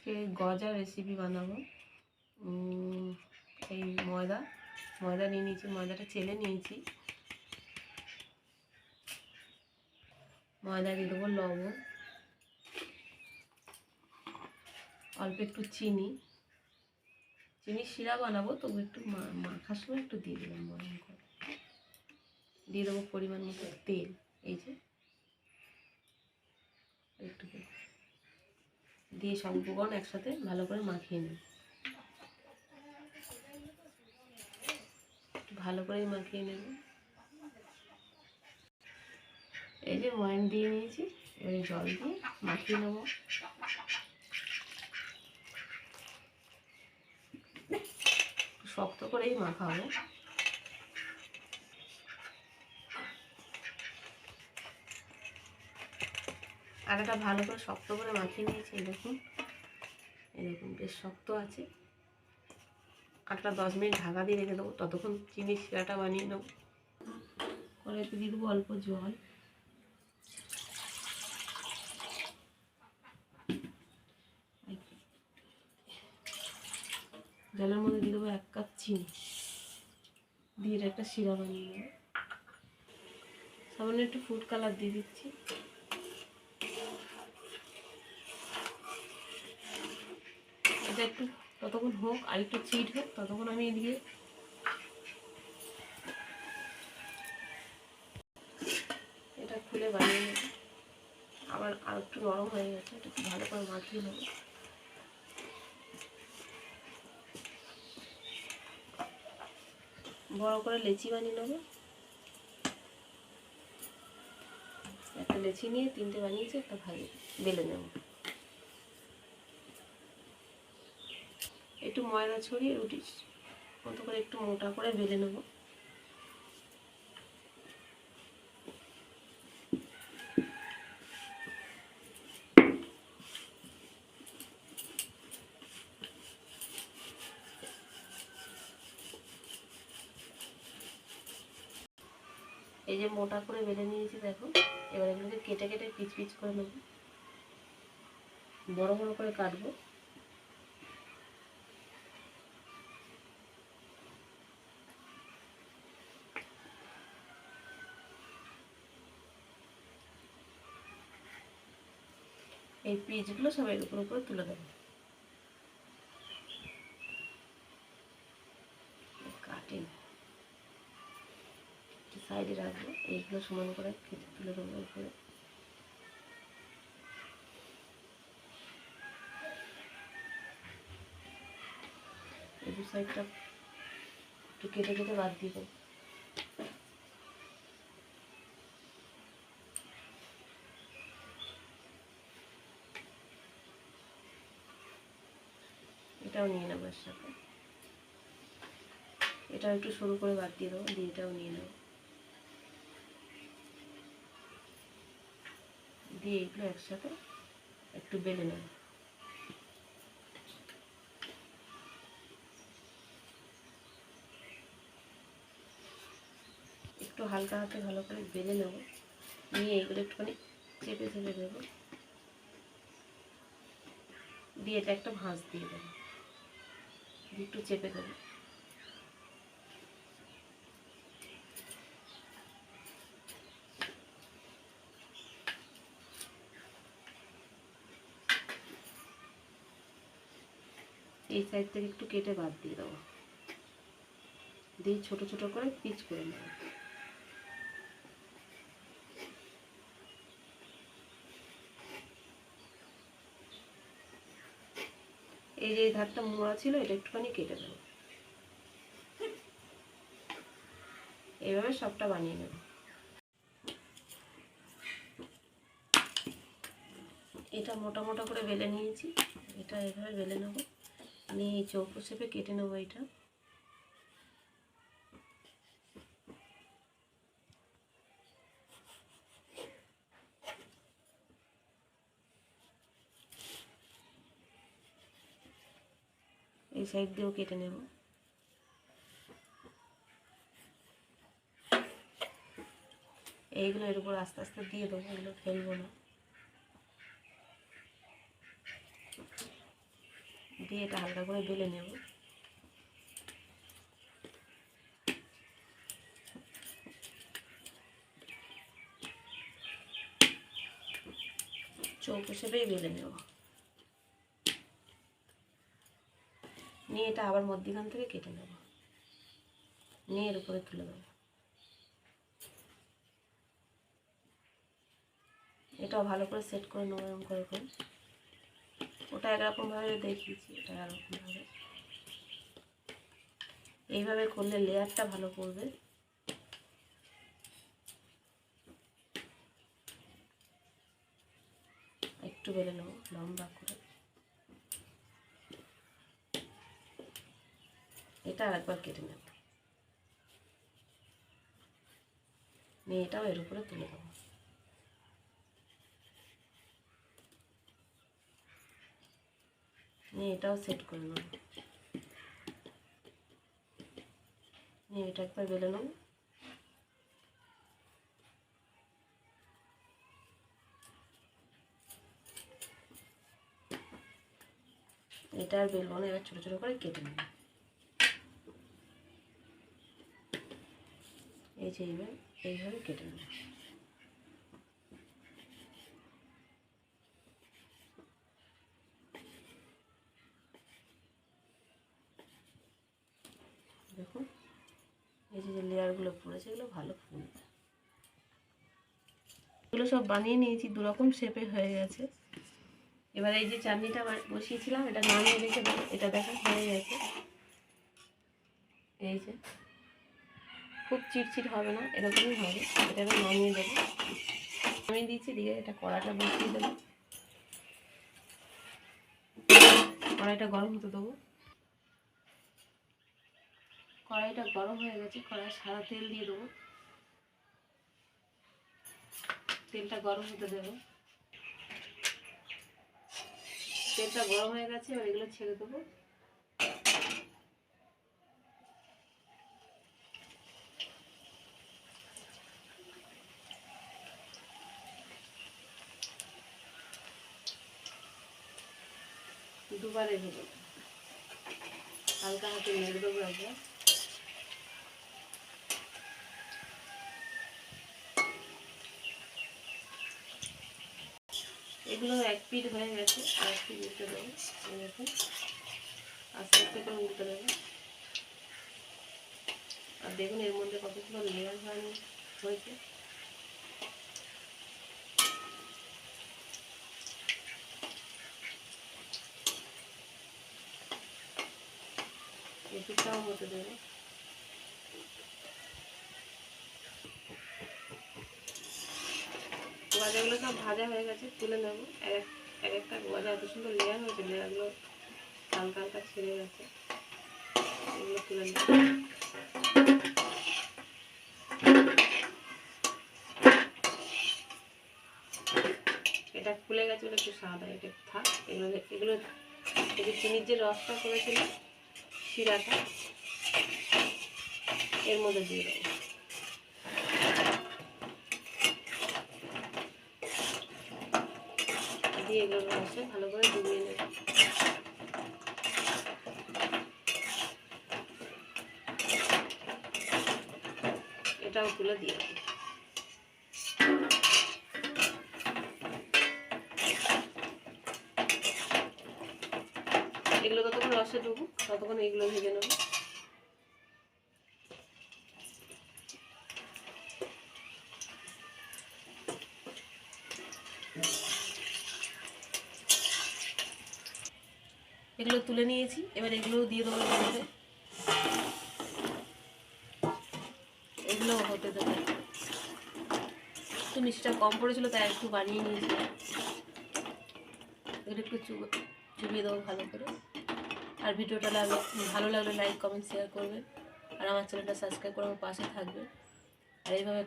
আজকে গজা রেসিপি বানাবো। এই ময়দা নিয়ে নিয়েছি, ময়দাটা চেলে নিয়েছি। ময়দা দিয়ে দেবো লবণ, অল্প একটু চিনি শিরা বানাবো, তবু একটু মাখার সময় একটু দিয়ে দিলাম গরম করে। দিয়ে দেবো পরিমাণ মতো তেল, এই যে একটু দিয়ে সব উপকরণ একসাথে ভালো করে মাখিয়ে নিই। ভালো করে মাখিয়ে নেব। এই যে ময়ান দিয়ে নিয়েছি, এবারে জল দিয়ে মাখিয়ে নেব। শক্ত করেই মাখাবো। আটাটা ভালো করে শক্ত করে মাখিয়ে নিয়েছি। এই দেখুন বেশ শক্ত আছে। আটটা 10 মিনিট ঢাকা দিয়ে রেখে দেবো, ততক্ষণ চিনির শিরাটা বানিয়ে নেব। কড়াইতে দিয়ে দেবো অল্প জল, জলের মধ্যে দিয়ে দেবো 1 কাপ চিনি, দিয়ে একটা শিরা বানিয়ে নেব। সামান্য একটু ফুড কালার দিয়ে দিচ্ছি। এটা একটু ততক্ষণ হোক, আর একটু চিট হোক, ততক্ষণ আমি এদিকে এটা খুলে বানিয়ে নেব। আবার আর একটু নরম হয়ে গেছে, এটা একটু ভালো করে মাখিয়ে নেব। বড় করে লেচি বানিয়ে নেব। একটা লেচি নিয়ে 3টে বানিয়েছি, একটা ভালো বেলে নেব। একটু ময়দা ছড়িয়ে রুটি মতো করে একটু মোটা করে বেলে নেব। এই যে মোটা করে বেলে নিয়েছি, দেখো। এবার এগুলোকে কেটে কেটে পিচ পিচ করে নেব, বড় বড় করে কাটবো। এই পিচগুলো সব এর উপর উপরে তুলে দেবো। কাটিং সাইডে রাখবো, এইগুলো সমান করে কেটে তুলে দেবো উপরে। এই দু সাইডটা একটু কেটে কেটে বাদ দিয়ে দেবো। এটাও নিয়ে নেবো এর সাথে। এটাও একটু সরু করে বাদ দিয়ে দেবো, দিয়ে এটাও নিয়ে নেবো। দিয়ে এগুলো একসাথে একটু বেলে নেব। একটু হালকা হাতে ভালো করে বেলে নেব, নিয়ে এগুলো একটুখানি চেপে চেপে দেবো, দিয়ে এটা একটা ভাঁজ দিয়ে দেবো, একটু চেপে দেবো। এই সাইড থেকে একটু কেটে বাদ দিয়ে দেবো, দিয়ে ছোট ছোট করে পিচ করে নেব। এই যে ধারটা মোড়া ছিল, এটা একটুখানি কেটে দেবো। এইভাবে সবটা বানিয়ে নেব। এটা মোটা মোটা করে বেলে নিয়েছি, এটা এভাবে বেলে নেব, নিয়ে চৌকো শেপে কেটে নেবো। এটা এই সাইড দিয়েও কেটে নেব। এইগুলো এর উপর আস্তে আস্তে দিয়ে দেবো, এগুলো ফেলবো না। দিয়ে এটা হালকা করে বেলে নেব। চৌকো শেপেই বেলে নেব, নিয়ে এটা আবার মধ্যখান থেকে কেটে নেব, নিয়ে এর উপরে তুলে দেবো। এটাও ভালো করে সেট করে নেবো এরকম করে করে। ওটা একরকমভাবে দেখিয়েছি, এটা এরকমভাবে। এইভাবে করলে লেয়ারটা ভালো পড়বে। একটু বেলে নেবো লম্বা করে। এটা আরেকবার কেটে নেব, নিয়ে এটাও এর উপরে তুলে দেবো। নিয়ে এটাও সেট করে নেব, নিয়ে এটা একবার বেলে নেব। এটা আর বেলবো না, এবার ছোটো ছোটো করে কেটে নেব। এই যে এইভাবে কেটে নেব। দেখুন এই যে লেয়ারগুলো পড়েছে, এগুলো ভালো ফুলবে। এগুলো সব বানিয়ে নিয়েছি, দুরকম শেপে হয়ে গেছে। এবার এই যে চাটনিটা বসিয়েছিলাম, এটা নামিয়ে রেখে দেবো। এটা দেখো হয়ে গেছে। এই যে খুব চিটচিট হবে না, এরকমই হবে। এটা এবার নামিয়ে দেবো। নামিয়ে দিয়েছি, দিয়ে এটা কড়াটা বসিয়ে দেবো। কড়াইটা গরম হতে দেবো। কড়াইটা গরম হয়ে গেছে, কড়াই সাদা তেল দিয়ে দেবো। তেলটা গরম হতে দেবো। তেলটা গরম হয়ে গেছে, এবার এগুলো ছেড়ে দেবো। দুবারে দেবো, হালকা হাতে নেড়ে দেবো একবার। এগুলো এক পিঠ হয়ে গেছে, আর এক পিঠ উল্টে দেবো। এরকম আস্তে আস্তে করে উল্টে দেবো। আর দেখুন এর মধ্যে কতগুলো লেয়ার হয়েছে। এপিটাও হতে দেবো। গজাগুলো সব ভাজা হয়ে গেছে, তুলে নেবো। এক একটা গজা এত সুন্দর লেয়ার হয়েছে, লেয়ারগুলো হালকা হালকা ছেড়ে গেছে, এগুলো তুলে নেবো। এটা ফুলে গেছে বলে একটু সাদা, এটা থাক। এগুলো এই যে চিনির যে রসটা করেছিল, শিরাটা এর মধ্যে দিয়ে দেবো। দিয়ে এগুলো রসে ভালো করে ডুবিয়ে নেব। এটাও তুলে দিয়ে দেবো। এগুলো ততক্ষণ রসে ডুবুক, ততক্ষণ এগুলো ভেজে নেব। এগুলো তুলে নিয়েছি, এবার এগুলোও দিয়ে দেবো মধ্যে। এগুলো হতে দেবো। একটু মিষ্টিটা কম পড়েছিল, তাই একটু বানিয়ে নিয়েছি। এগুলো একটু চুবিয়ে দেবো ভালো করে। আর ভিডিওটা ভালো লাগলে লাইক কমেন্ট শেয়ার করবেন। আর আমার চ্যানেলটা সাবস্ক্রাইব করে আমার পাশে থাকবেন। আর এইভাবে